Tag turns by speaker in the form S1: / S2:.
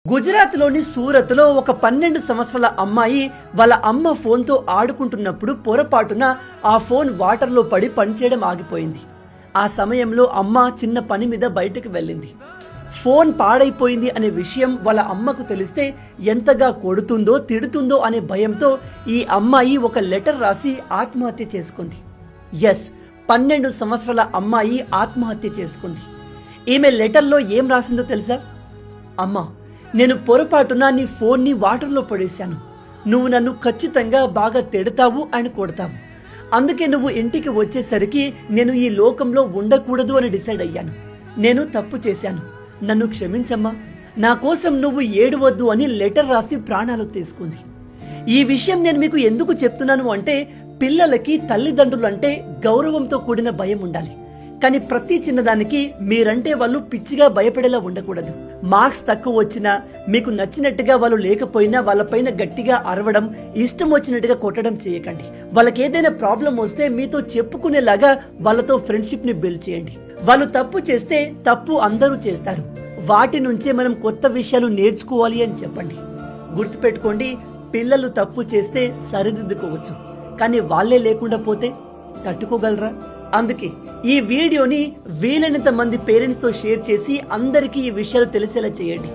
S1: గుజరాత్లోని సూరత్లో ఒక 12 సంవత్సరాల అమ్మాయి వాళ్ళ అమ్మ ఫోన్తో ఆడుకుంటున్నప్పుడు పొరపాటున ఆ ఫోన్ వాటర్లో పడి పనిచేయడం ఆగిపోయింది. ఆ సమయంలో అమ్మ చిన్న పని మీద బయటకు వెళ్ళింది. ఫోన్ పాడైపోయింది అనే విషయం వాళ్ళ అమ్మకు తెలిస్తే ఎంతగా కొడుతుందో తిడుతుందో అనే భయంతో ఈ అమ్మాయి ఒక లెటర్ రాసి ఆత్మహత్య చేసుకుంది. 12 సంవత్సరాల అమ్మాయి ఆత్మహత్య చేసుకుంది. ఈమె లెటర్లో ఏం రాసిందో తెలుసా? అమ్మా, నేను పొరపాటున నీ ఫోన్ని వాటర్లో పడేశాను. నువ్వు నన్ను ఖచ్చితంగా బాగా తిడతావు అని కొడతావు. అందుకే నువ్వు ఇంటికి వచ్చేసరికి నేను ఈ లోకంలో ఉండకూడదు అని డిసైడ్ అయ్యాను. నేను తప్పు చేశాను, నన్ను క్షమించమ్మా, నా కోసం నువ్వు ఏడవద్దు అని లెటర్ రాసి ప్రాణాలు తీసుకుంది. ఈ విషయం నేను మీకు ఎందుకు చెప్తున్నాను అంటే, పిల్లలకి తల్లిదండ్రులు అంటే గౌరవంతో కూడిన భయం ఉండాలి. కానీ ప్రతి చిన్నదానికి మీరంటే వాళ్ళు పిచ్చిగా భయపడేలా ఉండకూడదు. మార్క్స్ తక్కువ వచ్చినా, మీకు నచ్చినట్టుగా వాళ్ళు లేకపోయినా వాళ్ళపైన గట్టిగా అరవడం, ఇష్టం వచ్చినట్టుగా కొట్టడం చేయకండి. వాళ్ళకి ఏదైనా ప్రాబ్లం వస్తే మీతో చెప్పుకునేలాగా వాళ్ళతో ఫ్రెండ్షిప్ ని బిల్డ్ చేయండి. వాళ్ళు తప్పు చేస్తే తప్పు అందరూ చేస్తారు, వాటి నుంచే మనం కొత్త విషయాలు నేర్చుకోవాలి అని చెప్పండి. గుర్తుపెట్టుకోండి, పిల్లలు తప్పు చేస్తే సరిదిద్దుకోవచ్చు, కానీ వాళ్ళే లేకుండా పోతే తట్టుకోగలరా? అందుకే ఈ వీడియోని వీలైనంత మంది పేరెంట్స్తో షేర్ చేసి అందరికీ ఈ విషయాలు తెలిసేలా చేయండి.